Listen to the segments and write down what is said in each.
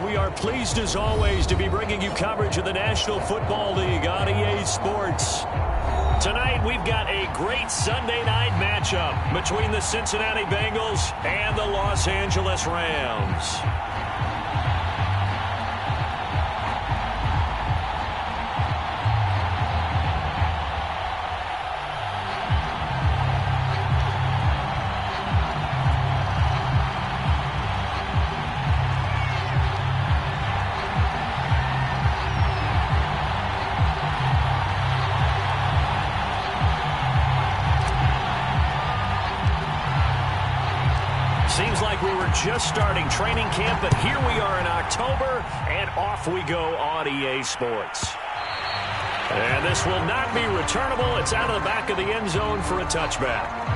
we are pleased as always to be bringing you coverage of the National Football League on EA Sports. Tonight we've got a great Sunday night matchup between the Cincinnati Bengals and the Los Angeles Rams. Seems like we were just starting training camp, but here we are in October, and off we go on EA Sports. And this will not be returnable. It's out of the back of the end zone for a touchback.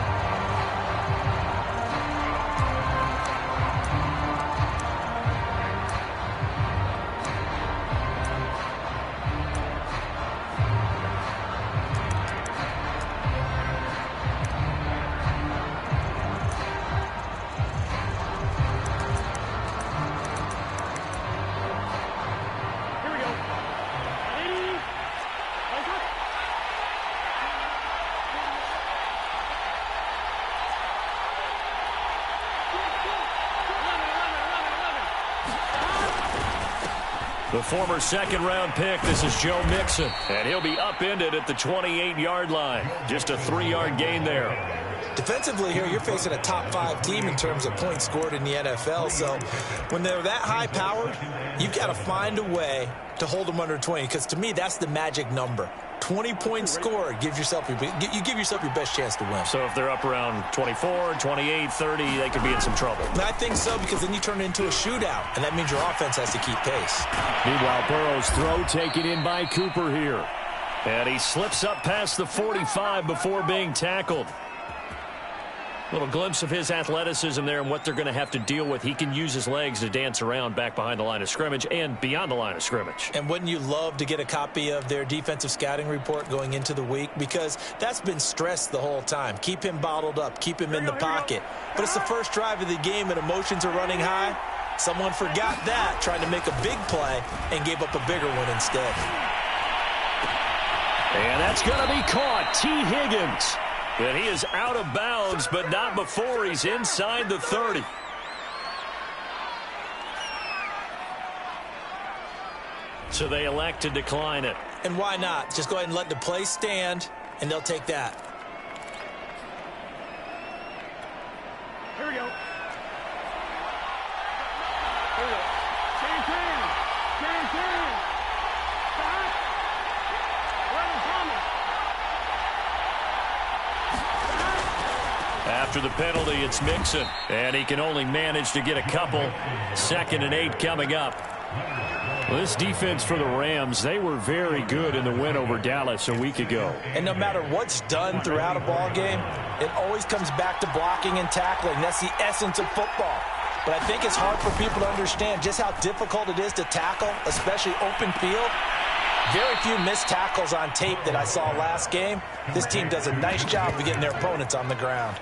The former second-round pick, this is Joe Mixon, and he'll be upended at the 28-yard line. Just a 3-yard gain there. Defensively here, you're facing a top-5 team in terms of points scored in the NFL, so when they're that high-powered, you've got to find a way to hold them under 20, because to me, that's the magic number. 20 points scored, you give yourself your best chance to win. So if they're up around 24, 28, 30, they could be in some trouble. And I think so, because then you turn it into a shootout, and that means your offense has to keep pace. Meanwhile, Burrow's throw taken in by Cooper here. And he slips up past the 45 before being tackled. Little glimpse of his athleticism there and what they're going to have to deal with. He can use his legs to dance around back behind the line of scrimmage and beyond the line of scrimmage. And wouldn't you love to get a copy of their defensive scouting report going into the week? Because that's been stressed the whole time. Keep him bottled up. Keep him in the pocket. But it's the first drive of the game and emotions are running high. Someone forgot that, trying to make a big play and gave up a bigger one instead. And that's going to be caught. T. Higgins. And he is out of bounds, but not before he's inside the 30. So they elect to decline it. And why not? Just go ahead and let the play stand, and they'll take that. Here we go. Here we go. Stand 10. Stand 10. Stop. Run and promise. After the penalty, it's Mixon, and he can only manage to get a couple. 2nd and 8 coming up. Well, this defense for the Rams, they were very good in the win over Dallas a week ago. And no matter what's done throughout a ball game, it always comes back to blocking and tackling. That's the essence of football. But I think it's hard for people to understand just how difficult it is to tackle, especially open field. Very few missed tackles on tape that I saw last game. This team does a nice job of getting their opponents on the ground.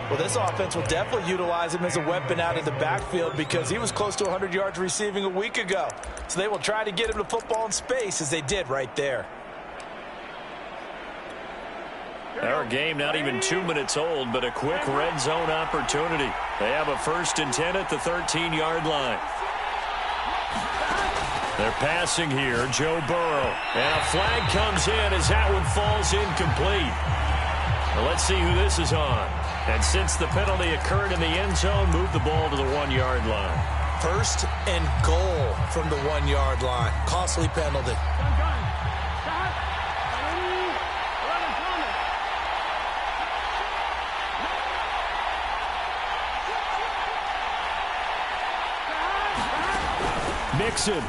Well, this offense will definitely utilize him as a weapon out of the backfield because he was close to 100 yards receiving a week ago. So they will try to get him to football in space as they did right there. Our game not even 2 minutes old, but a quick red zone opportunity. They have a 1st and 10 at the 13-yard line. They're passing here, Joe Burrow. And a flag comes in as that one falls incomplete. Well, let's see who this is on. And since the penalty occurred in the end zone, move the ball to the 1-yard line. 1st and goal from the 1-yard line. Costly penalty. Mixon.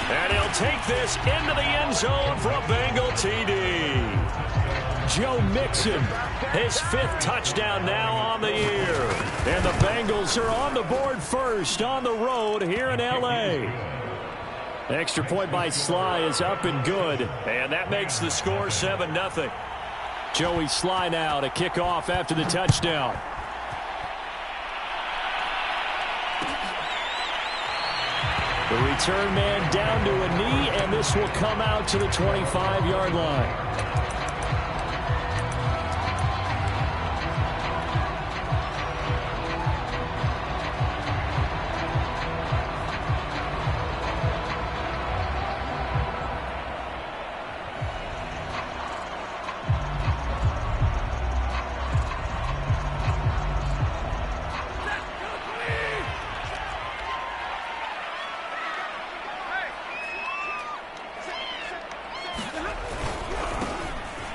And he'll take this into the end zone for a Bengal TD. Joe Mixon, his 5th touchdown now on the year. And the Bengals are on the board first on the road here in L.A. Extra point by Sly is up and good. And that makes the score 7-0. Joey Sly now to kick off after the touchdown. The return man down to a knee, and this will come out to the 25-yard line.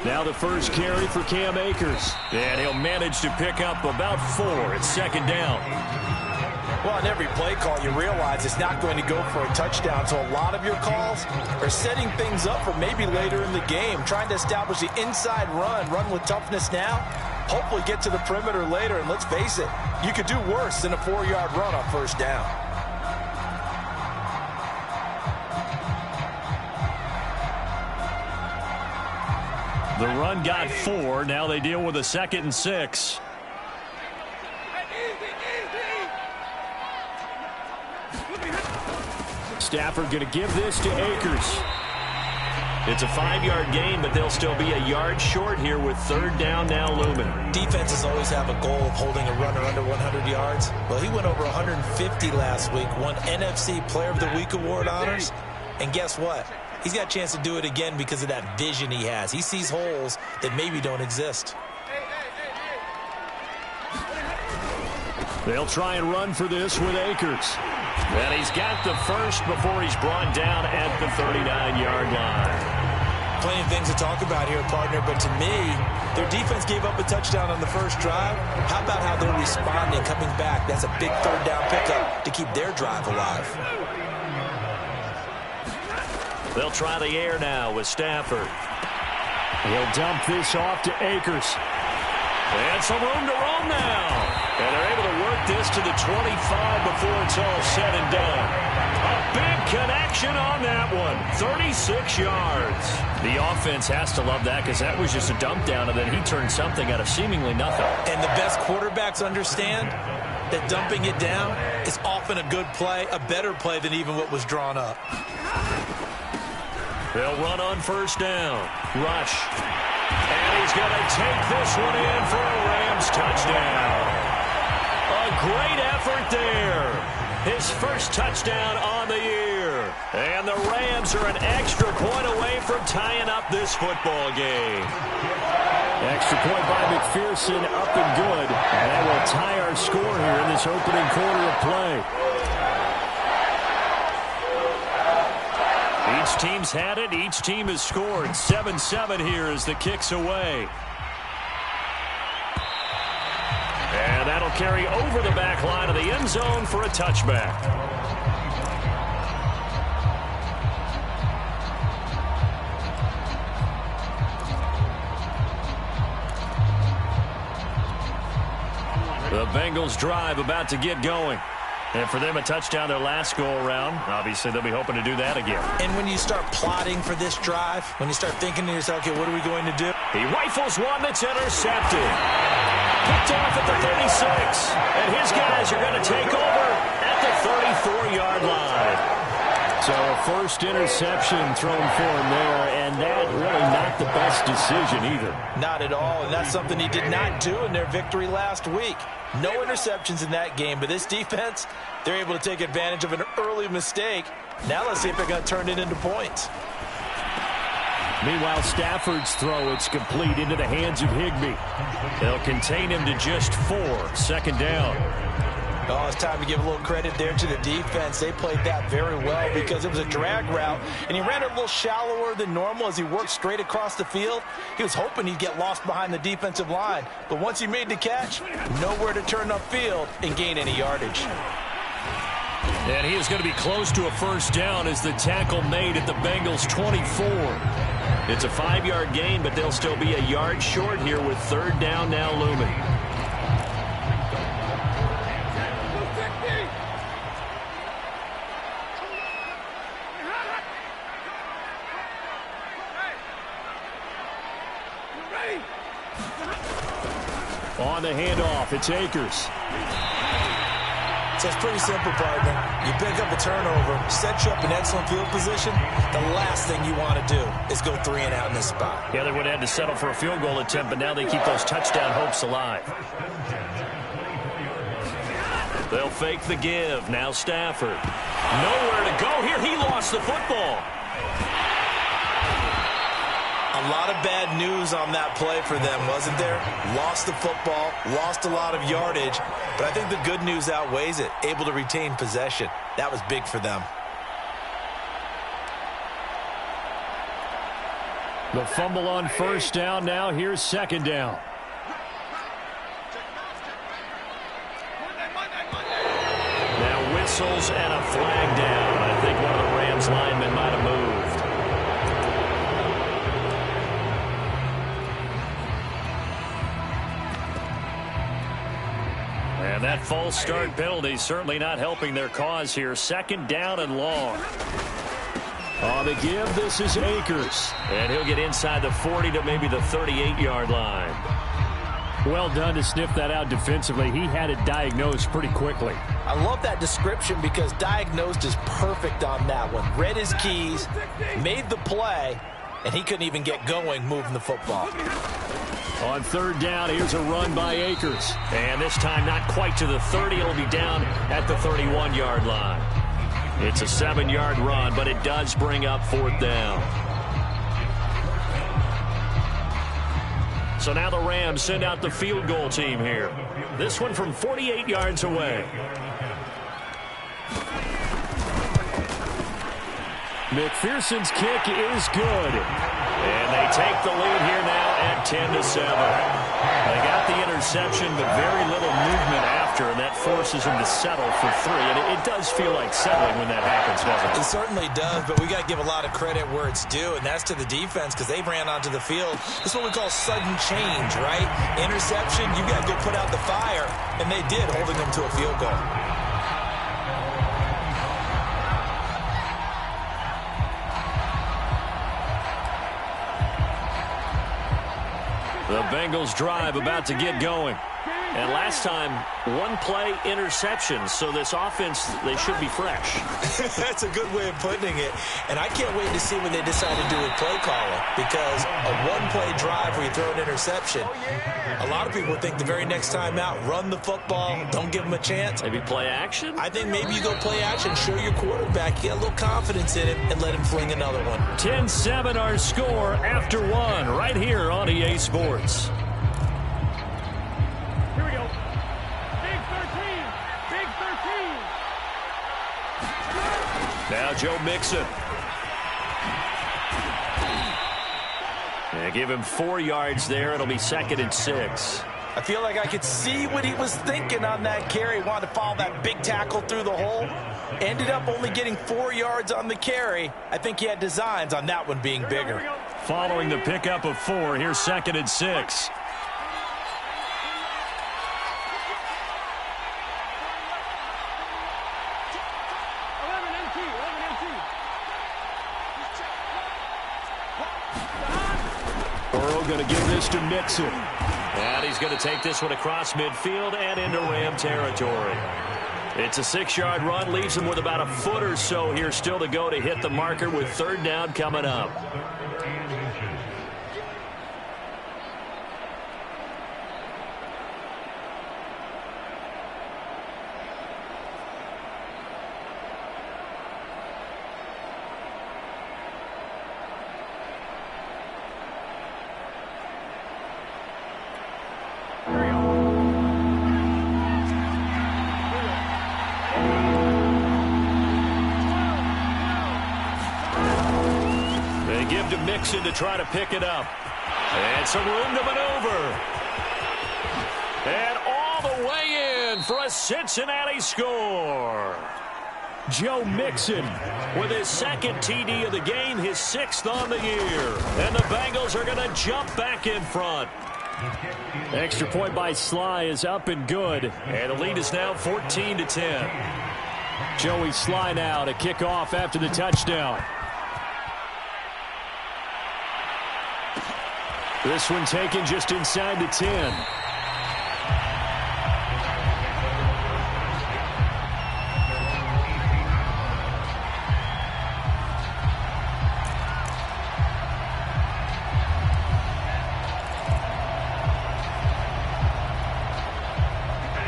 Now the first carry for Cam Akers. And he'll manage to pick up about 4. It's second down. Well, on every play call, you realize it's not going to go for a touchdown. So a lot of your calls are setting things up for maybe later in the game, trying to establish the inside run with toughness now, hopefully get to the perimeter later. And let's face it, you could do worse than a 4-yard run on first down. The run got 4. Now they deal with a 2nd and 6. Stafford going to give this to Akers. It's a 5-yard gain, but they'll still be a yard short here with third down now looming. Defenses always have a goal of holding a runner under 100 yards. Well, he went over 150 last week, won NFC Player of the Week award honors. And guess what? He's got a chance to do it again because of that vision he has. He sees holes that maybe don't exist. They'll try and run for this with Akers. And he's got the first before he's brought down at the 39-yard line. Plenty of things to talk about here, partner, but to me, their defense gave up a touchdown on the first drive. How about how they're responding, coming back? That's a big third down pickup to keep their drive alive. They'll try the air now with Stafford. He'll dump this off to Akers. And some room to roam now. And they're able to work this to the 25 before it's all said and done. A big connection on that one. 36 yards. The offense has to love that because that was just a dump down, and then he turned something out of seemingly nothing. And the best quarterbacks understand that dumping it down is often a good play, a better play than even what was drawn up. They'll run on first down. Rush. And he's going to take this one in for a Rams touchdown. A great effort there. His first touchdown on the year. And the Rams are an extra point away from tying up this football game. Extra point by McPherson, up and good. And that will tie our score here in this opening quarter of play. Each team's had it. Each team has scored. 7-7 here as the kick's away. And that'll carry over the back line of the end zone for a touchback. The Bengals drive about to get going. And for them, a touchdown their last go-around. Obviously, they'll be hoping to do that again. And when you start plotting for this drive, when you start thinking to yourself, okay, what are we going to do? He rifles one that's intercepted. Picked off at the 36. And his guys are going to take over at the 34-yard line. So a first interception thrown for him there, and that really not the best decision either. Not at all, and that's something he did not do in their victory last week. No interceptions in that game, but this defense, they're able to take advantage of an early mistake. Now let's see if they're going to turn it into points. Meanwhile, Stafford's throw, it's complete into the hands of Higbee. They'll contain him to just 4, second down. Oh, it's time to give a little credit there to the defense. They played that very well because it was a drag route, and he ran it a little shallower than normal as he worked straight across the field. He was hoping he'd get lost behind the defensive line, but once he made the catch, nowhere to turn upfield and gain any yardage. And he is going to be close to a first down as the tackle made at the Bengals' 24. It's a 5-yard gain, but they'll still be a yard short here with third down now looming. On the handoff, it's Akers. So it's pretty simple, partner. You pick up a turnover, set you up in excellent field position. The last thing you want to do is go 3 and out in this spot. Yeah, they would have had to settle for a field goal attempt, but now they keep those touchdown hopes alive. They'll fake the give. Now Stafford. Nowhere to go here. He lost the football. A lot of bad news on that play for them, wasn't there? Lost the football, lost a lot of yardage, but I think the good news outweighs it. Able to retain possession. That was big for them. The fumble on first down. Now here's second down. Now whistles and a flag down. I think one of the Rams linemen might have moved. And that false start penalty certainly not helping their cause here. Second down and long. On the give, this is Akers. And he'll get inside the 40 to maybe the 38-yard line. Well done to sniff that out defensively. He had it diagnosed pretty quickly. I love that description because diagnosed is perfect on that one. Read his keys, made the play, and he couldn't even get going moving the football. On third down, here's a run by Akers. And this time not quite to the 30. It'll be down at the 31-yard line. It's a 7-yard run, but it does bring up fourth down. So now the Rams send out the field goal team here. This one from 48 yards away. McPherson's kick is good. And they take the lead here now at 10-7. They got the interception, but very little movement after, and that forces them to settle for 3. And it does feel like settling when that happens, doesn't it? It certainly does, but we got to give a lot of credit where it's due, and that's to the defense because they ran onto the field. This is what we call sudden change, right? Interception, you got to go put out the fire, and they did, holding them to a field goal. The Bengals drive about to get going. And last time, one play interception. So this offense, they should be fresh. That's a good way of putting it. And I can't wait to see what they decide to do with play calling. Because a one-play drive where you throw an interception, a lot of people think the very next time out, run the football, don't give them a chance. Maybe play action? I think maybe you go play action, show your quarterback, get a little confidence in him, and let him fling another one. 10-7 our score after one right here on EA Sports. Here we go. Big 13. Big 13. Now Joe Mixon. And give him 4 yards there. It'll be 2nd and 6. I feel like I could see what he was thinking on that carry. Wanted to follow that big tackle through the hole. Ended up only getting 4 yards on the carry. I think he had designs on that one being bigger. Following the pickup of 4, here's 2nd and 6. Going to give this to Mixon. And he's going to take this one across midfield and into Ram territory. It's a 6-yard run, leaves him with about a foot or so here still to go to hit the marker with third down coming up. Mixon to try to pick it up. And some room to maneuver. And all the way in for a Cincinnati score. Joe Mixon with his 2nd TD of the game, his 6th on the year. And the Bengals are going to jump back in front. Extra point by Sly is up and good. And the lead is now 14-10. Joey Sly now to kick off after the touchdown. This one taken just inside the 10.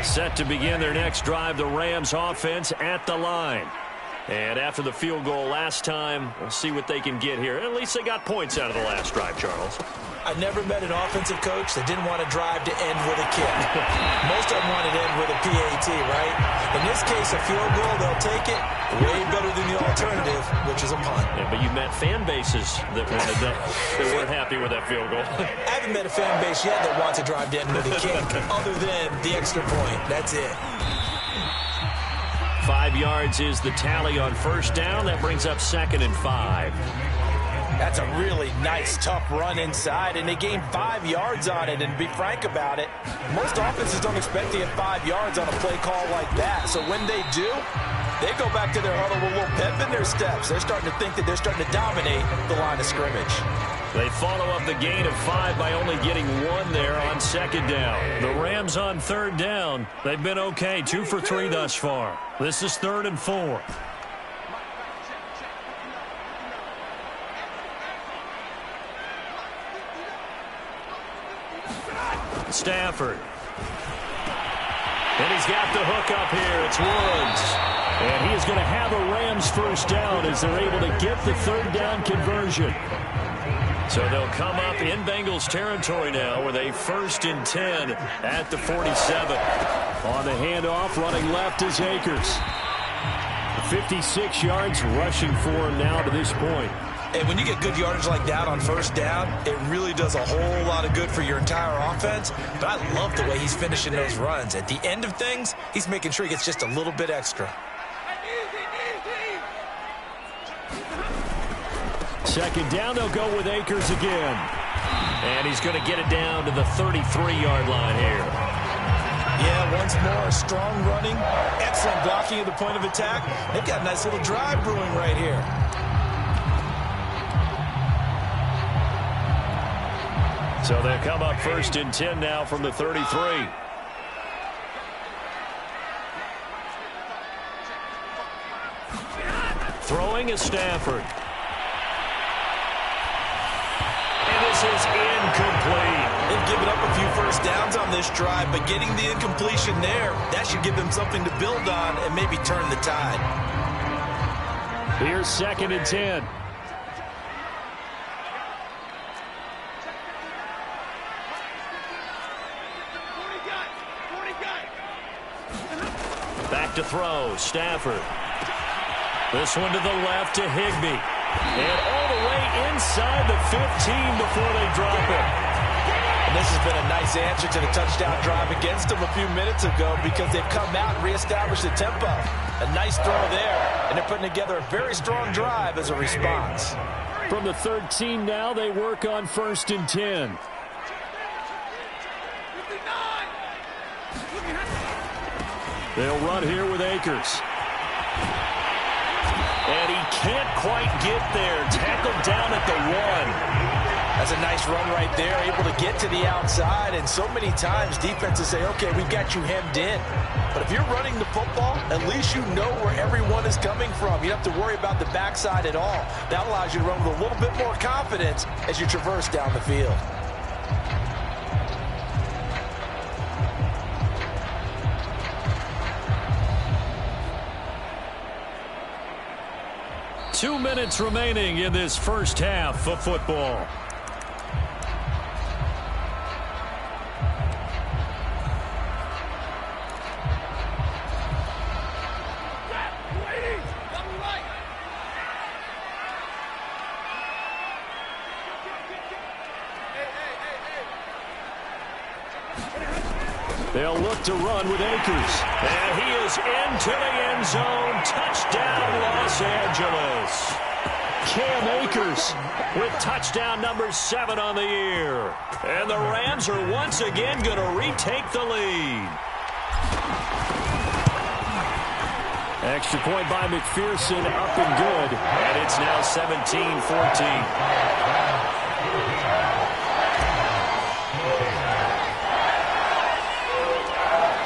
Set to begin their next drive, the Rams offense at the line. And after the field goal last time, we'll see what they can get here. At least they got points out of the last drive, Charles. I never met an offensive coach that didn't want to drive to end with a kick. Most of them want to end with a PAT, right? In this case, a field goal, they'll take it. Way better than the alternative, which is a punt. Yeah, but you met fan bases that wanted that, that weren't happy with that field goal. I haven't met a fan base yet that wants to drive to end with a kick, other than the extra point. That's it. 5 yards is the tally on first down. That brings up 2nd and 5. That's a really nice, tough run inside, and they gained 5 yards on it. And to be frank about it, most offenses don't expect to get 5 yards on a play call like that. So when they do, they go back to their huddle with a little pep in their steps. They're starting to think that they're starting to dominate the line of scrimmage. They follow up the gain of 5 by only getting 1 there on 2nd down. The Rams on 3rd down. They've been okay, 2 for 3 thus far. This is 3rd and 4. Stafford. And he's got the hook up here. It's Woods. And he is going to have a Rams first down as they're able to get the 3rd down conversion. So they'll come up in Bengals territory now with a 1st and 10 at the 47. On the handoff, running left is Akers. 56 yards rushing for him now to this point. And when you get good yardage like that on first down, it really does a whole lot of good for your entire offense. But I love the way he's finishing those runs. At the end of things, he's making sure he gets just a little bit extra. 2nd down, they'll go with Akers again. And he's going to get it down to the 33-yard line here. Yeah, once more, strong running, excellent blocking at the point of attack. They've got a nice little drive brewing right here. So they'll come up 1st and 10 now from the 33. Throwing is Stafford. And this is incomplete. They've given up a few first downs on this drive, but getting the incompletion there, that should give them something to build on and maybe turn the tide. Here's 2nd and 10. Back to throw, Stafford. This one to the left to Higbee. And all the way inside the 15 before they drop it. And this has been a nice answer to the touchdown drive against them a few minutes ago because they've come out and reestablished the tempo. A nice throw there, and they're putting together a very strong drive as a response. From the 13 now, they work on 1st and 10. They'll run here with Akers. And he can't quite get there. Tackled down at the 1. That's a nice run right there, able to get to the outside. And so many times defenses say, okay, we've got you hemmed in. But if you're running the football, at least you know where everyone is coming from. You don't have to worry about the backside at all. That allows you to run with a little bit more confidence as you traverse down the field. Two minutes remaining in this first half of football. They'll look to run with Akers. And he is into the end zone. Touchdown, Los Angeles. Cam Akers with touchdown number 7 on the year. And the Rams are once again going to retake the lead. Extra point by McPherson, up and good. And it's now 17-14.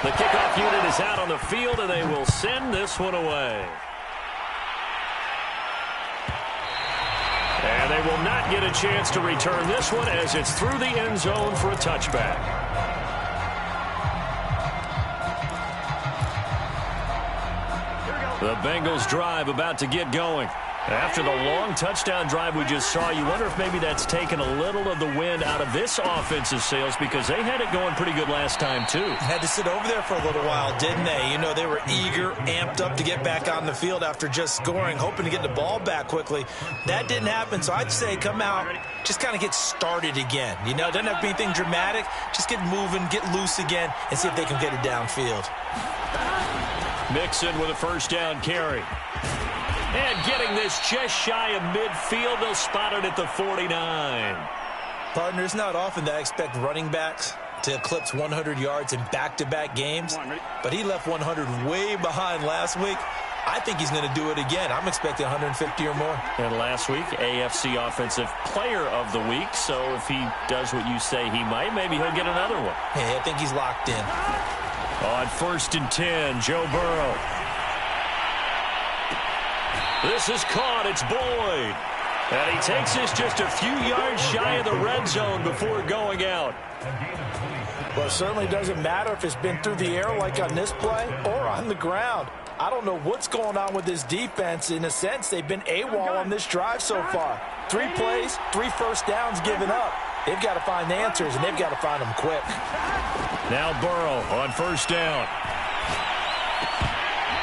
The kickoff unit is out on the field, and they will send this one away. And they will not get a chance to return this one as it's through the end zone for a touchback. The Bengals drive about to get going. After the long touchdown drive we just saw, you wonder if maybe that's taken a little of the wind out of this offensive sails because they had it going pretty good last time, too. Had to sit over there for a little while, didn't they? You know, they were eager, amped up to get back on the field after just scoring, hoping to get the ball back quickly. That didn't happen, so I'd say come out, just kind of get started again. You know, doesn't have to be anything dramatic. Just get moving, get loose again, and see if they can get it downfield. Mixon with a first down carry. And getting this just shy of midfield, they'll spot it at the 49. Partner, it's not often that I expect running backs to eclipse 100 yards in back-to-back games, but he left 100 way behind last week. I think he's going to do it again. I'm expecting 150 or more. And last week, AFC Offensive Player of the Week, so if he does what you say he might, maybe he'll get another one. Hey, I think he's locked in. On 1st and 10, Joe Burrow. This is caught. It's Boyd. And he takes this just a few yards shy of the red zone before going out. Well, it certainly doesn't matter if it's been through the air like on this play or on the ground. I don't know what's going on with this defense. In a sense, they've been AWOL on this drive so far. 3 plays, 3 first downs given up. They've got to find answers, and they've got to find them quick. Now Burrow on 1st down.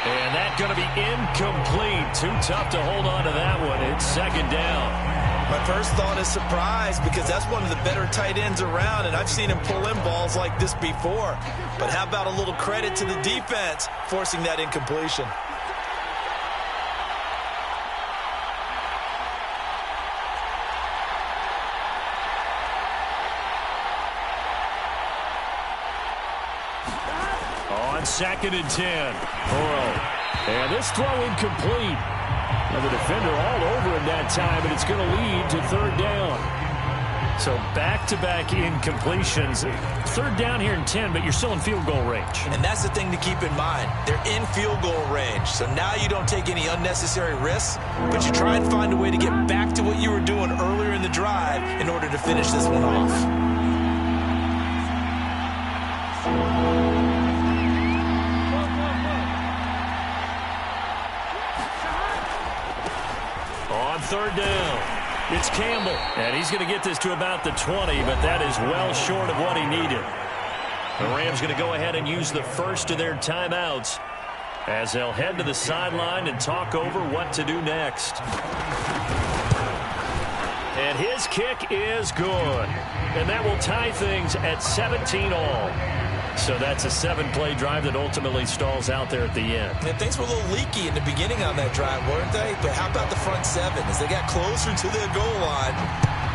And that's going to be incomplete. Too tough to hold on to that one. It's 2nd down. My first thought is surprise because that's one of the better tight ends around, and I've seen him pull in balls like this before. But how about a little credit to the defense forcing that incompletion? On 2nd and 10, Burrow. And this throw incomplete. And the defender all over him that time, and it's going to lead to 3rd down. So back-to-back incompletions. 3rd down here in 10, but you're still in field goal range. And that's the thing to keep in mind. They're in field goal range. So now you don't take any unnecessary risks, but you try and find a way to get back to what you were doing earlier in the drive in order to finish this one off. On 3rd down, it's Campbell. And he's going to get this to about the 20, but that is well short of what he needed. The Rams going to go ahead and use the first of their timeouts as they'll head to the sideline and talk over what to do next. And his kick is good. And that will tie things at 17 all. So that's a 7-play drive that ultimately stalls out there at the end. And things were a little leaky in the beginning on that drive, weren't they? But how about the front 7? As they got closer to their goal line,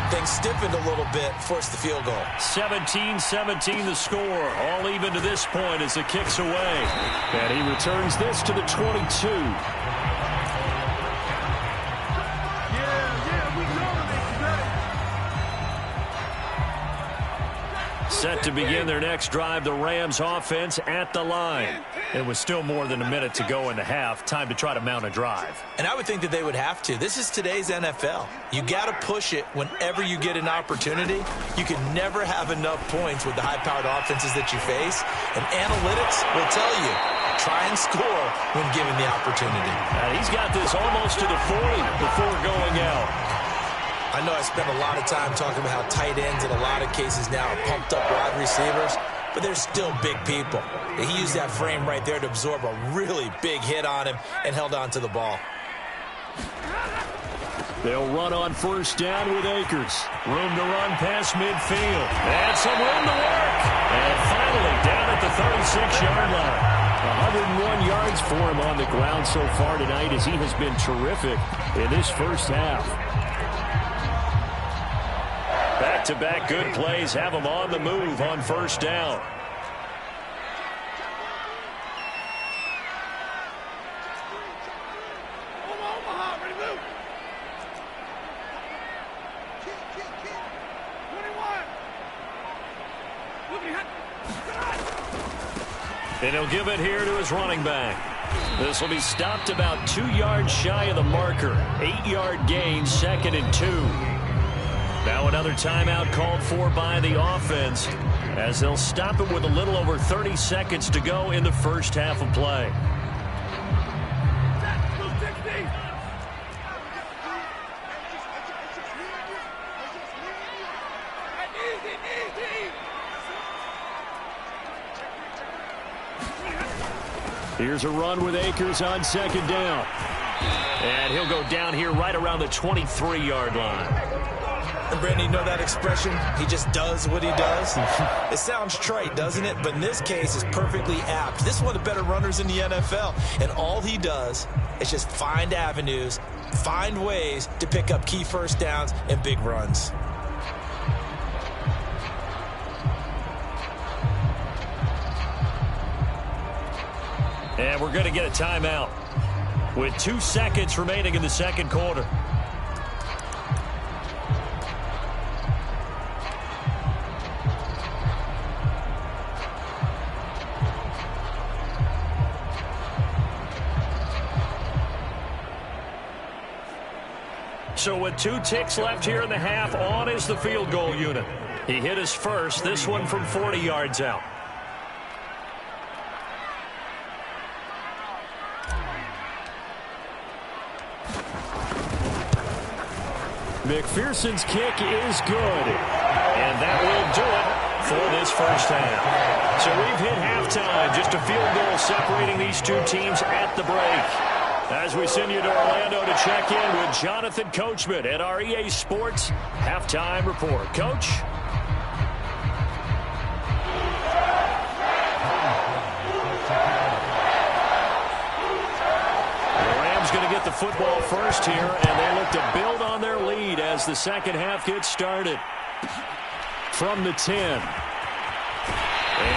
things stiffened a little bit, forced the field goal. 17-17 the score. All even to this point as the kick's away. And he returns this to the 22. Set to begin their next drive, the Rams offense at the line. It was still more than a minute to go in the half. Time to try to mount a drive. And I would think that they would have to. This is today's NFL. You got to push it whenever you get an opportunity. You can never have enough points with the high-powered offenses that you face. And analytics will tell you, try and score when given the opportunity. And he's got this almost to the 40 before going out. I know I spent a lot of time talking about how tight ends in a lot of cases now are pumped up wide receivers, but they're still big people. He used that frame right there to absorb a really big hit on him and held on to the ball. They'll run on 1st down with Akers. Room to run past midfield. And some room to work. And finally down at the 36-yard line. 101 yards for him on the ground so far tonight as he has been terrific in this first half. Back-to-back good plays have him on the move on 1st down. And he'll give it here to his running back. This will be stopped about 2 yards shy of the marker. 8-yard gain, 2nd and 2. Now another timeout called for by the offense as they'll stop it with a little over 30 seconds to go in the first half of play. Here's a run with Akers on second down. And he'll go down here right around the 23-yard line. And Brandon, you know that expression? He just does what he does. It sounds trite, doesn't it? But in this case, it's perfectly apt. This is one of the better runners in the NFL. And all he does is just find avenues, find ways to pick up key first downs and big runs. And we're going to get a timeout with 2 seconds remaining in the second quarter. So with 2 ticks left here in the half, on is the field goal unit. He hit his first, this one from 40 yards out. McPherson's kick is good. And that will do it for this first half. So we've hit halftime. Just a field goal separating these 2 teams at the break. As we send you to Orlando to check in with Jonathan Coachman at our EA Sports Halftime Report. Coach? Going to get the football first here, and they look to build on their lead as the second half gets started. From the 10. And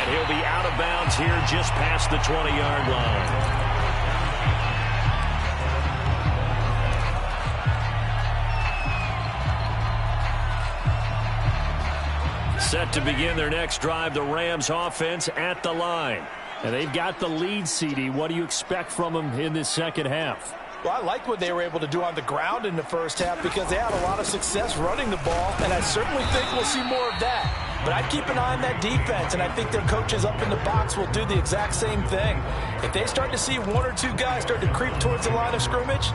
he'll be out of bounds here just past the 20-yard line. Set to begin their next drive, the Rams offense at the line. And they've got the lead, CD. What do you expect from them in this second half? Well, I like what they were able to do on the ground in the first half because they had a lot of success running the ball, and I certainly think we'll see more of that. But I'd keep an eye on that defense, and I think their coaches up in the box will do the exact same thing. If they start to see 1 or 2 guys start to creep towards the line of scrimmage,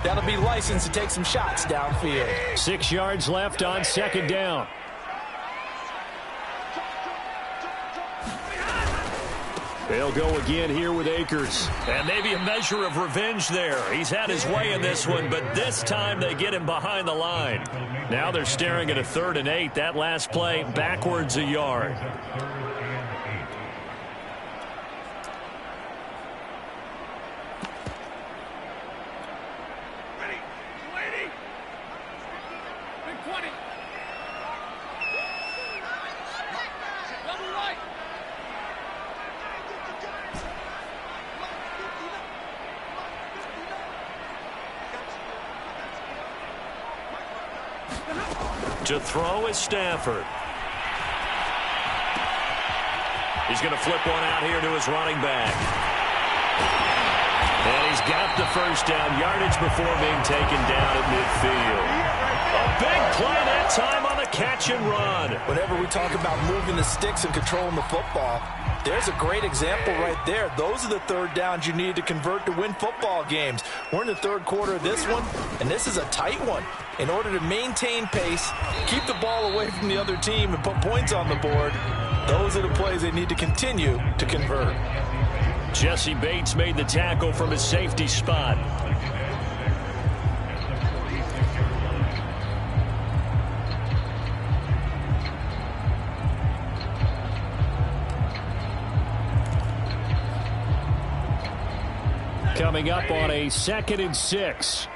that'll be licensed to take some shots downfield. 6 yards left on second down. They'll go again here with Akers. And maybe a measure of revenge there. He's had his way in this one, but this time they get him behind the line. Now they're staring at a 3rd and 8. That last play backwards a yard. To throw is Stafford. He's going to flip one out here to his running back. And he's got the first down, yardage before being taken down at midfield. A big play that time on the catch and run. Whenever we talk about moving the sticks and controlling the football, there's a great example right there. Those are the 3rd downs you need to convert to win football games. We're in the 3rd quarter of this one, and this is a tight one. In order to maintain pace, keep the ball away from the other team, and put points on the board, those are the plays they need to continue to convert. Jesse Bates made the tackle from his safety spot. Coming up on a 2nd and 6.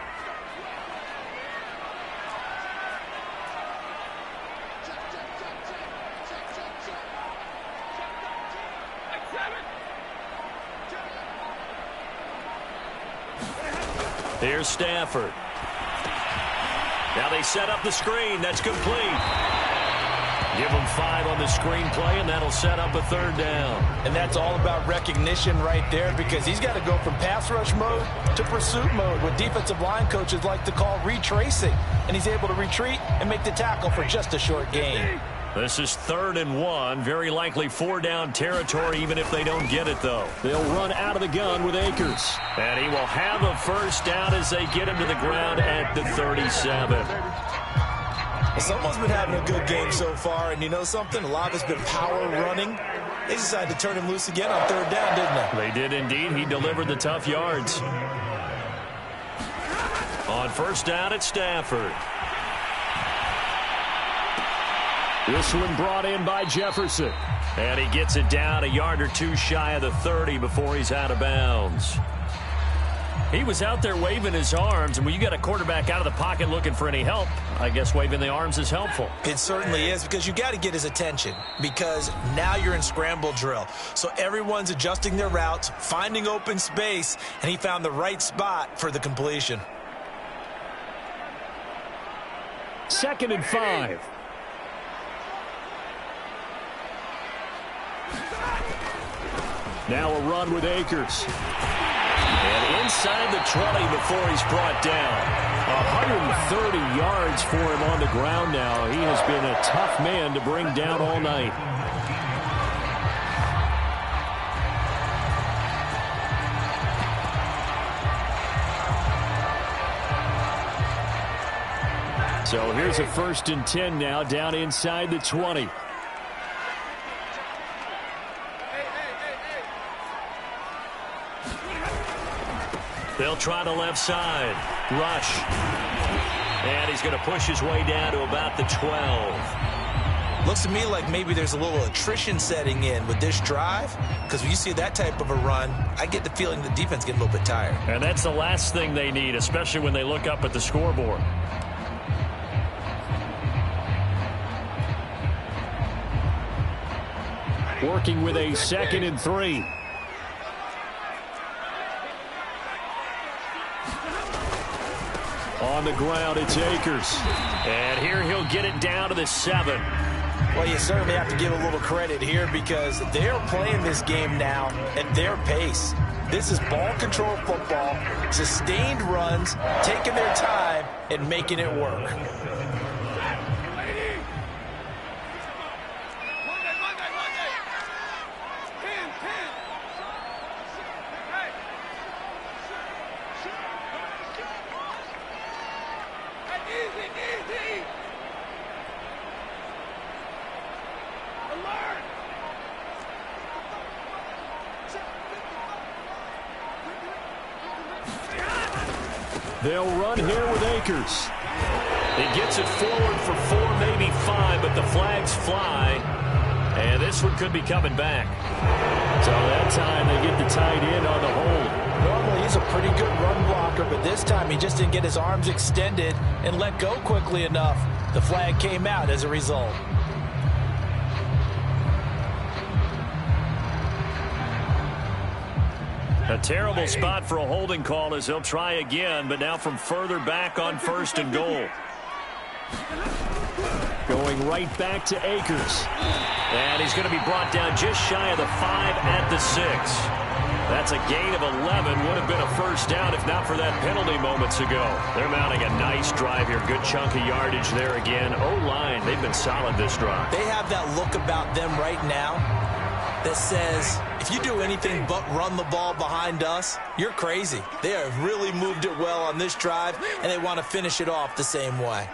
Here's Stafford. Now they set up the screen. That's complete. Give them 5 on the screen play, and that'll set up a 3rd down. And that's all about recognition right there, because he's got to go from pass rush mode to pursuit mode, what defensive line coaches like to call retracing. And he's able to retreat and make the tackle for just a short gain. This is 3rd and 1. Very likely 4-down territory, even if they don't get it, though. They'll run out of the gun with Akers. And he will have a first down as they get him to the ground at the 37. Someone's been having a good game so far, and you know something? A lot of it's been power running. They decided to turn him loose again on third down, didn't they? They did indeed. He delivered the tough yards. On first down at Stafford. This one brought in by Jefferson. And he gets it down a yard or two shy of the 30 before he's out of bounds. He was out there waving his arms, and when you got a quarterback out of the pocket looking for any help, I guess waving the arms is helpful. It certainly is, because you got to get his attention, because now you're in scramble drill. So everyone's adjusting their routes, finding open space, and he found the right spot for the completion. 2nd and 5. Now a run with Akers. And inside the 20 before he's brought down. 130 yards for him on the ground now. He has been a tough man to bring down all night. So here's a 1st and 10 now, down inside the 20. They'll try the left side. Rush. And he's going to push his way down to about the 12. Looks to me like maybe there's a little attrition setting in with this drive, because when you see that type of a run, I get the feeling the defense getting a little bit tired. And that's the last thing they need, especially when they look up at the scoreboard. Working with a 2nd and 3. On the ground, it's Akers. And here he'll get it down to the 7. Well, you certainly have to give a little credit here, because they're playing this game now at their pace. This is ball control football, sustained runs, taking their time and making it work. They'll run here with Akers. He gets it forward for 4, maybe 5, but the flags fly. And this one could be coming back. So that time they get the tight end on the hold. Normally he's a pretty good run blocker, but this time he just didn't get his arms extended and let go quickly enough. The flag came out as a result. A terrible spot for a holding call as they'll try again, but now from further back on 1st and goal. Going right back to Akers. And he's going to be brought down just shy of the 5 at the 6. That's a gain of 11. Would have been a first down if not for that penalty moments ago. They're mounting a nice drive here. Good chunk of yardage there again. O-line, they've been solid this drive. They have that look about them right now that says, if you do anything but run the ball behind us, you're crazy. They have really moved it well on this drive, and they want to finish it off the same way.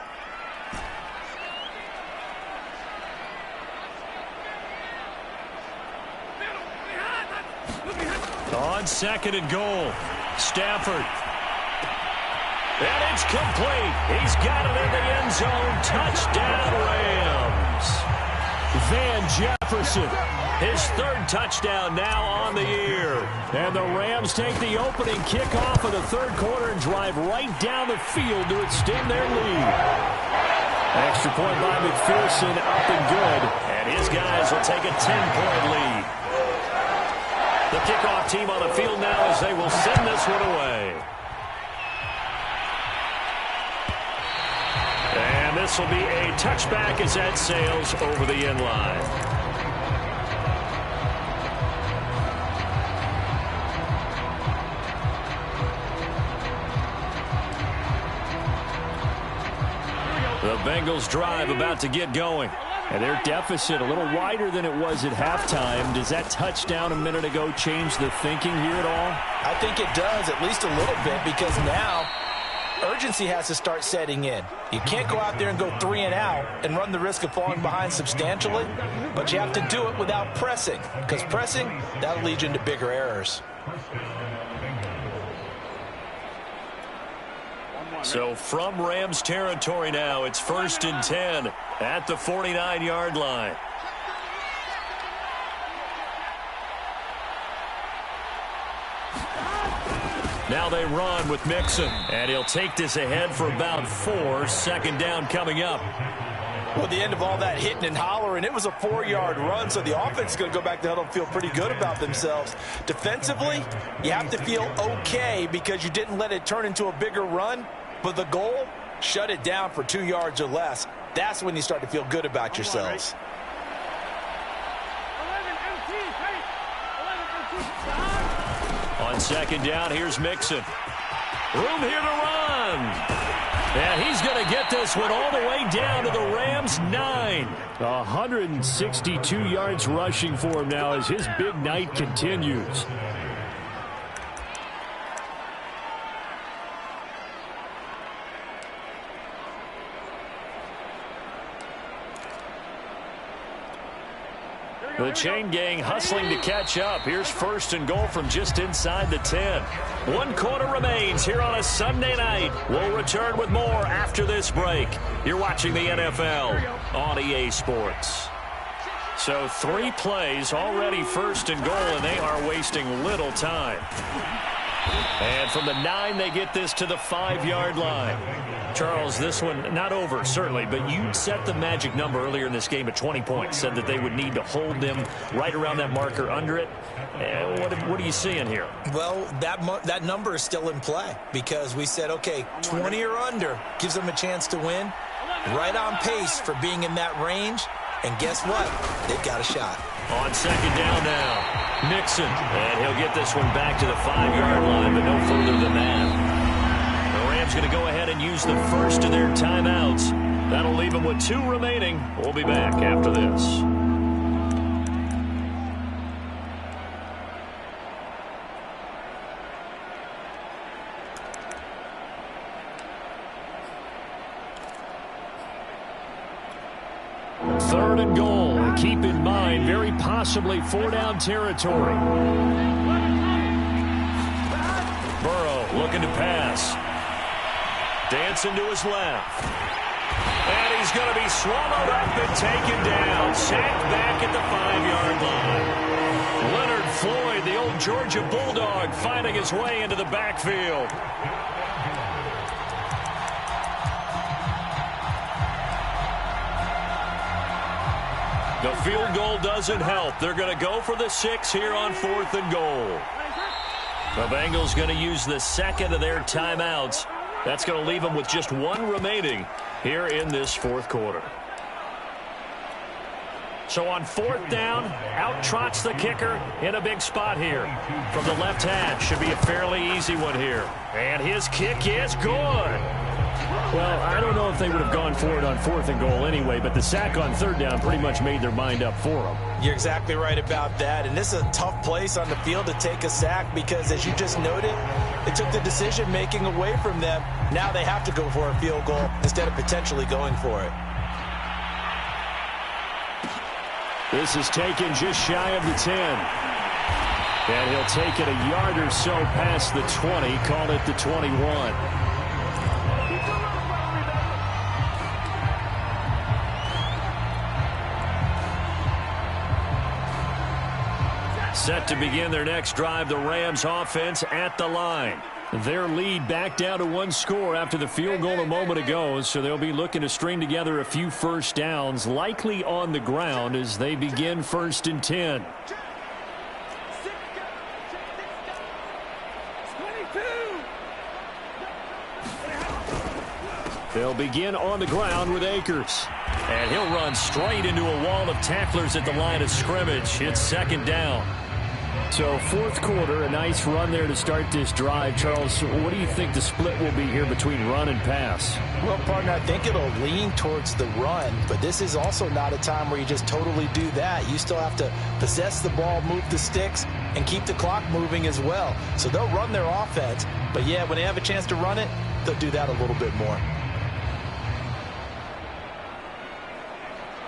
On 2nd and goal, Stafford. And it's complete. He's got it in the end zone. Touchdown, Rams. Van Jefferson, his 3rd touchdown now on the year. And the Rams take the opening kickoff of the 3rd quarter and drive right down the field to extend their lead. Extra point by McPherson, up and good. And his guys will take a 10-point lead. The kickoff team on the field now as they will send this one away. And this will be a touchback as that sails over the end line. The Bengals drive about to get going. And their deficit a little wider than it was at halftime. Does that touchdown a minute ago change the thinking here at all? I think it does, at least a little bit, because now urgency has to start setting in. You can't go out there and go 3 and out and run the risk of falling behind substantially, but you have to do it without pressing, because pressing, that'll lead you into bigger errors. So from Rams territory now, it's 1st and 10 at the 49-yard line. Now they run with Mixon, and he'll take this ahead for about 4. 2nd down coming up. Well, at the end of all that hitting and hollering, it was a 4-yard run, so the offense is going to go back to huddle and feel pretty good about themselves. Defensively, you have to feel okay because you didn't let it turn into a bigger run, but the goal, shut it down for 2 yards or less. That's when you start to feel good about yourselves. On 2nd down, here's Mixon. Room here to run. And he's going to get this one all the way down to the Rams' 9. 162 yards rushing for him now as his big night continues. The chain gang hustling to catch up. Here's 1st and goal from just inside the 10. 1 quarter remains here on a Sunday night. We'll return with more after this break. You're watching the NFL on EA Sports. So 3 plays, already 1st and goal, and they are wasting little time. And from the 9, they get this to the 5-yard line. Charles, this one not over, certainly, but you set the magic number earlier in this game at 20 points, said that they would need to hold them right around that marker under it. What are you seeing here? Well, that number is still in play because we said, okay, 20 or under gives them a chance to win. Right on pace for being in that range. And guess what? They've got a shot. On 2nd down now, Mixon. And he'll get this one back to the 5-yard line, but no further than that. The Rams going to go ahead and use the first of their timeouts. That'll leave them with 2 remaining. We'll be back after this. Third and goal. Keep in mind, very possibly 4-down territory. Burrow looking to pass. Dancing to his left. And he's going to be swallowed up and taken down. Sacked back at the 5-yard line. Leonard Floyd, the old Georgia Bulldog, finding his way into the backfield. The field goal doesn't help. They're going to go for the 6 here on 4th and goal. The Bengals going to use the 2nd of their timeouts. That's going to leave them with just 1 remaining here in this 4th quarter. So on 4th down, out trots the kicker in a big spot here. From the left hash, should be a fairly easy one here. And his kick is good. Well, I don't know if they would have gone for it on 4th and goal anyway, but the sack on 3rd down pretty much made their mind up for them. You're exactly right about that, and this is a tough place on the field to take a sack because, as you just noted, it took the decision-making away from them. Now they have to go for a field goal instead of potentially going for it. This is taken just shy of the 10. And he'll take it a yard or so past the 20, call it the 21. Set to begin their next drive, the Rams offense at the line. Their lead back down to 1 score after the field goal a moment ago, so they'll be looking to string together a few 1st downs, likely on the ground as they begin 1st and 10. They'll begin on the ground with Akers. And he'll run straight into a wall of tacklers at the line of scrimmage. It's 2nd down. So 4th quarter, a nice run there to start this drive. Charles, what do you think the split will be here between run and pass? Well, partner, I think it'll lean towards the run, but this is also not a time where you just totally do that. You still have to possess the ball, move the sticks, and keep the clock moving as well. So they'll run their offense, but yeah, when they have a chance to run it, they'll do that a little bit more.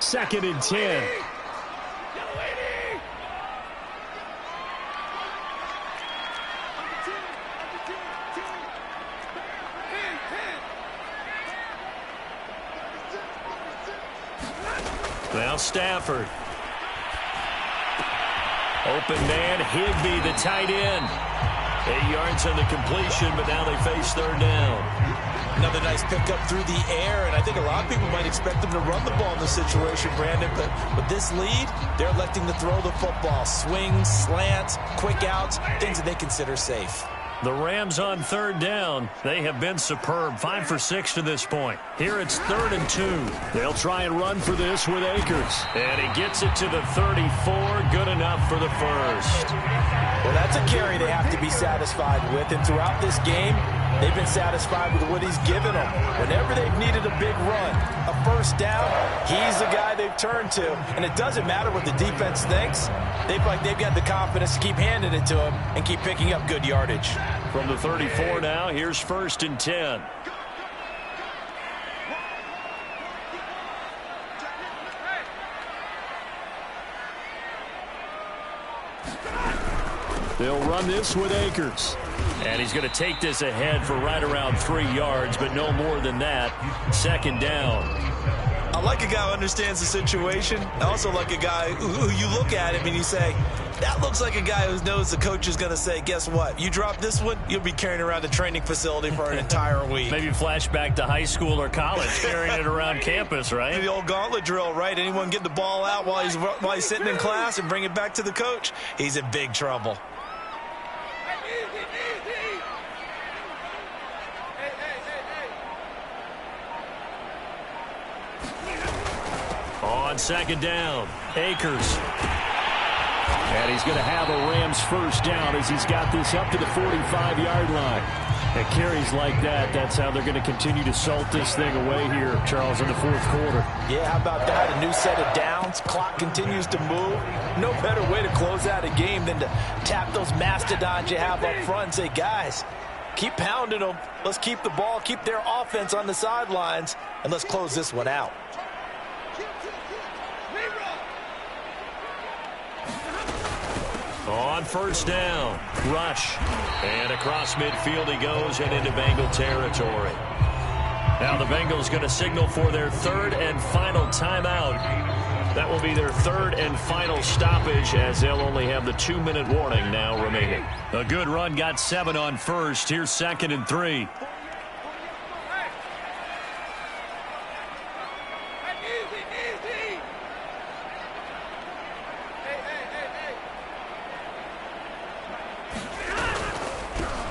2nd and 10. Now Stafford. Open man, Higbee, the tight end. 8 yards on the completion, but now they face 3rd down. Another nice pickup through the air, and I think a lot of people might expect them to run the ball in this situation, Brandon, but with this lead, they're electing to throw the football. Swings, slants, quick outs, things that they consider safe. The Rams on 3rd down. They have been superb. 5 for 6 to this point. Here it's 3rd and 2. They'll try and run for this with Akers. And he gets it to the 34. Good enough for the first. Well, that's a carry they have to be satisfied with. And throughout this game, they've been satisfied with what he's given them. Whenever they've needed a big run, a first down, he's the guy they've turned to. And it doesn't matter what the defense thinks. They've got the confidence to keep handing it to him and keep picking up good yardage. From the 34 now, here's 1st and 10. They'll run this with Akers. And he's going to take this ahead for right around 3 yards, but no more than that. 2nd down. I like a guy who understands the situation. I also like a guy who you look at him and you say, that looks like a guy who knows the coach is going to say, guess what? You drop this one, you'll be carrying around the training facility for an entire week. Maybe flashback to high school or college, carrying it around campus, right? The old gauntlet drill, right? Anyone get the ball out while he's sitting in class and bring it back to the coach, he's in big trouble. On 2nd down, Akers. And he's going to have a Rams first down as he's got this up to the 45-yard line. And carries like that, that's how they're going to continue to salt this thing away here, Charles, in the 4th quarter. Yeah, how about that? A new set of downs. Clock continues to move. No better way to close out a game than to tap those mastodons you have up front and say, guys, keep pounding them. Let's keep the ball, keep their offense on the sidelines, and let's close this one out. On 1st down, rush. And across midfield he goes and into Bengal territory. Now the Bengals going to signal for their 3rd and final timeout. That will be their 3rd and final stoppage as they'll only have the 2-minute warning now remaining. A good run, got 7 on 1st. Here's 2nd and 3.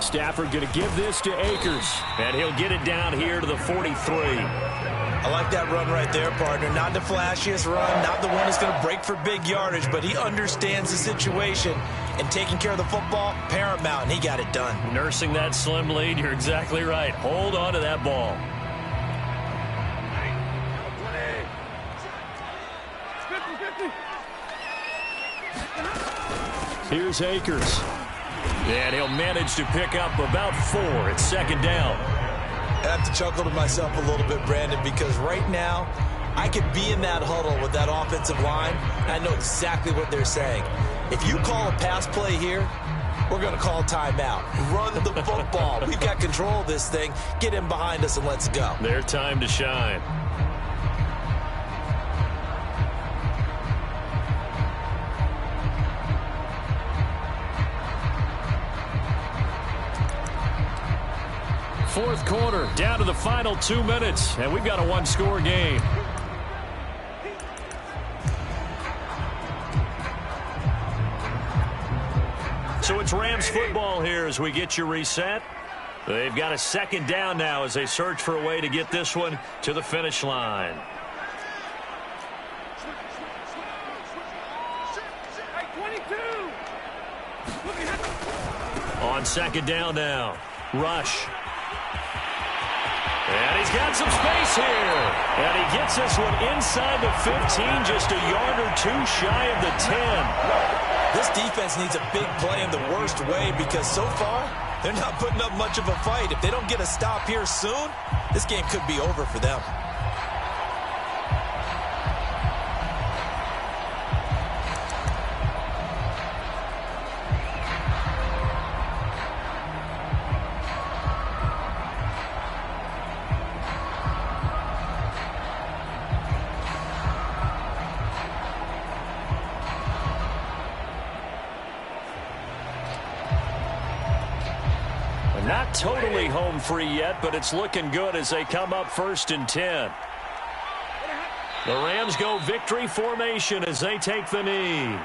Stafford going to give this to Akers, and he'll get it down here to the 43. I like that run right there, partner. Not the flashiest run, not the one that's going to break for big yardage, but he understands the situation, and taking care of the football, paramount, and he got it done. Nursing that slim lead, you're exactly right. Hold on to that ball. Here's Akers. And he'll manage to pick up about 4 at 2nd down. I have to chuckle to myself a little bit, Brandon, because right now I could be in that huddle with that offensive line, and I know exactly what they're saying. If you call a pass play here, we're going to call timeout. Run the football. We've got control of this thing. Get in behind us and let's go. Their time to shine. Fourth quarter, down to the final 2 minutes, and we've got a 1-score game. So it's Rams football here as we get you reset. They've got a 2nd down now as they search for a way to get this one to the finish line. On 2nd down now, rush. And he's got some space here. And he gets this one inside the 15, just a yard or 2 shy of the 10. This defense needs a big play in the worst way because so far They're not putting up much of a fight. If they don't get a stop here soon, this game could be over for them. Not totally home free yet, but it's looking good as they come up 1st and 10. The Rams go victory formation as they take the knee.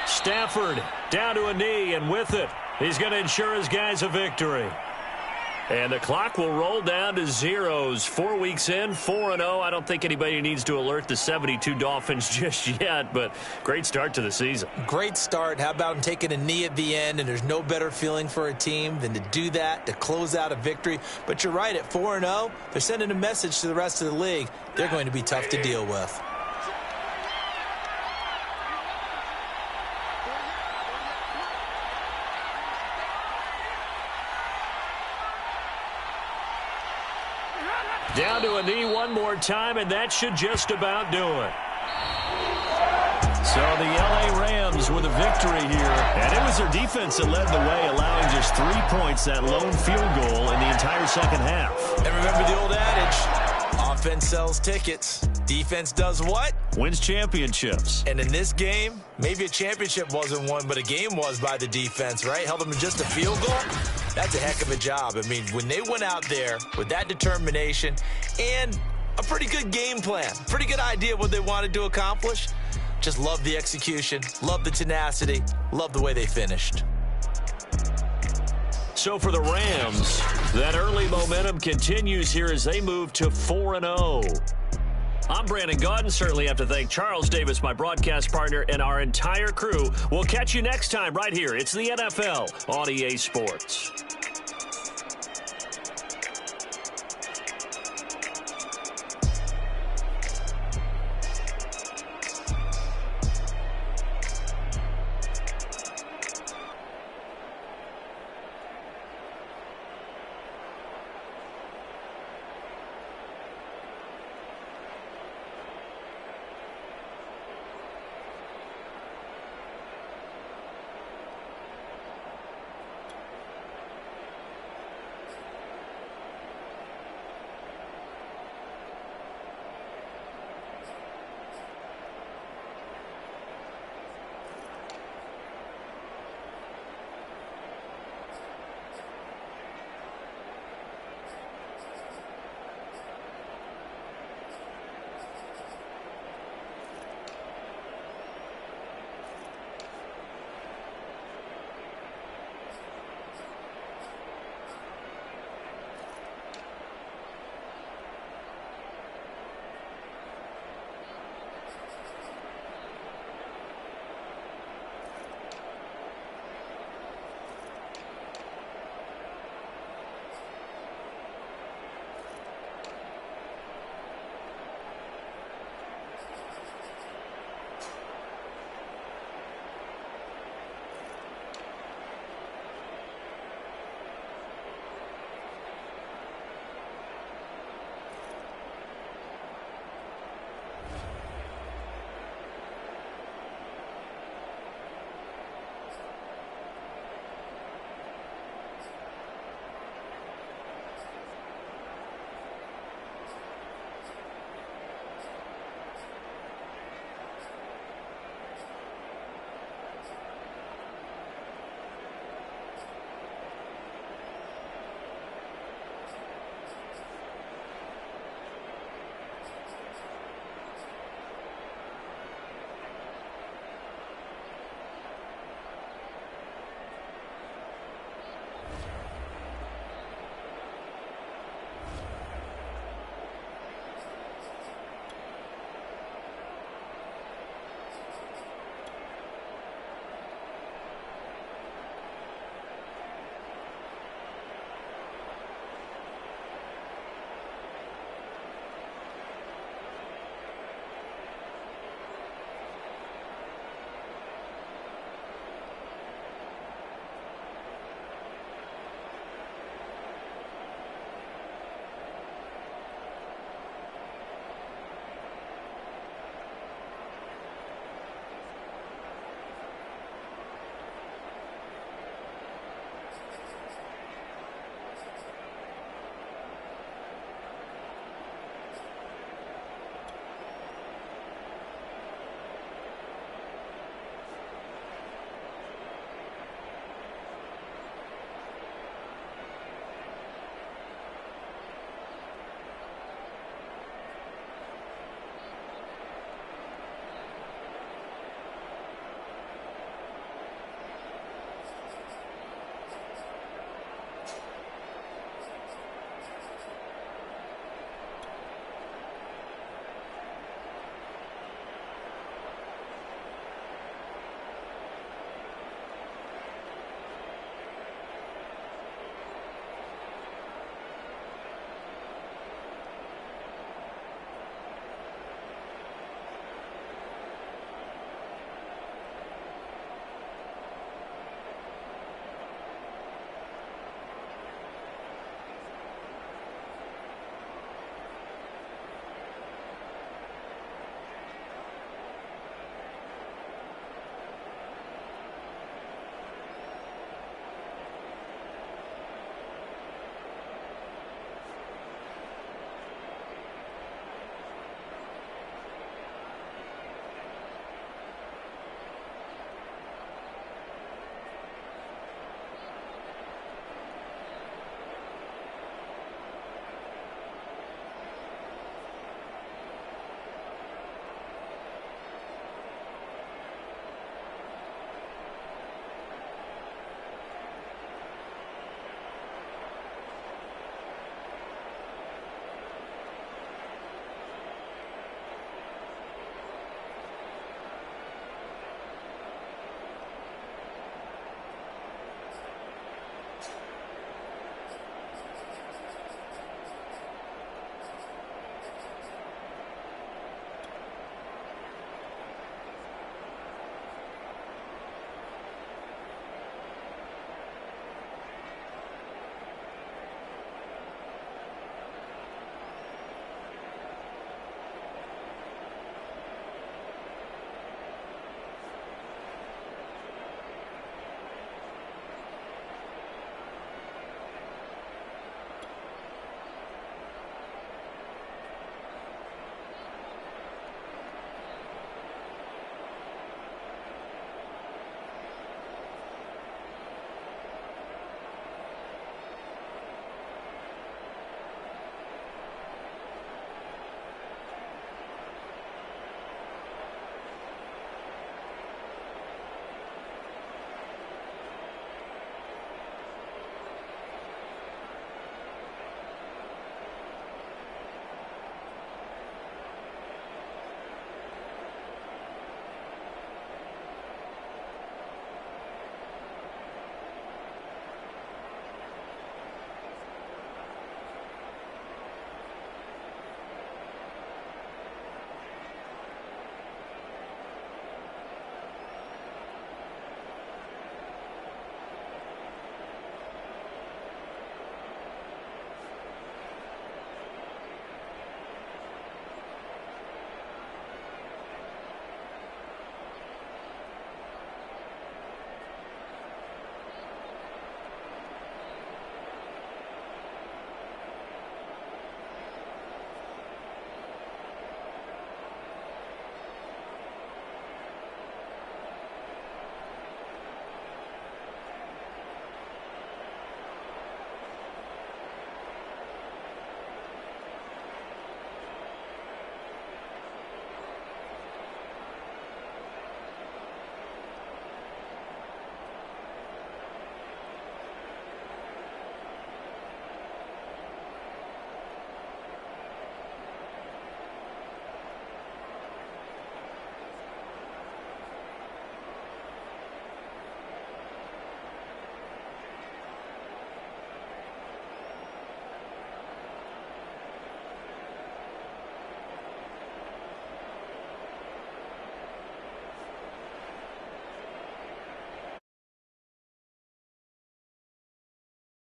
Stafford down to a knee, and with it, he's going to ensure his guys a victory. And the clock will roll down to zeros. 4 weeks in, 4-0. I don't think anybody needs to alert the 72 Dolphins just yet, but great start to the season. Great start. How about taking a knee at the end? And there's no better feeling for a team than to do that, to close out a victory. But you're right, at 4-0, they're sending a message to the rest of the league. They're going to be tough to deal with. Down to a knee one more time, and that should just about do it. So the L.A. Rams with a victory here. And it was their defense that led the way, allowing just 3 points, that lone field goal in the entire second half. And remember the old adage, offense sells tickets. Defense does what? Wins championships. And in this game, maybe a championship wasn't won, but a game was by the defense, right? Held them to just a field goal. That's a heck of a job. I mean, when they went out there with that determination and a pretty good game plan, pretty good idea what they wanted to accomplish, just love the execution, love the tenacity, love the way they finished. So for the Rams, that early momentum continues here as they move to 4-0. I'm Brandon Gaudin. Certainly have to thank Charles Davis, my broadcast partner, and our entire crew. We'll catch you next time right here. It's the NFL on EA Sports.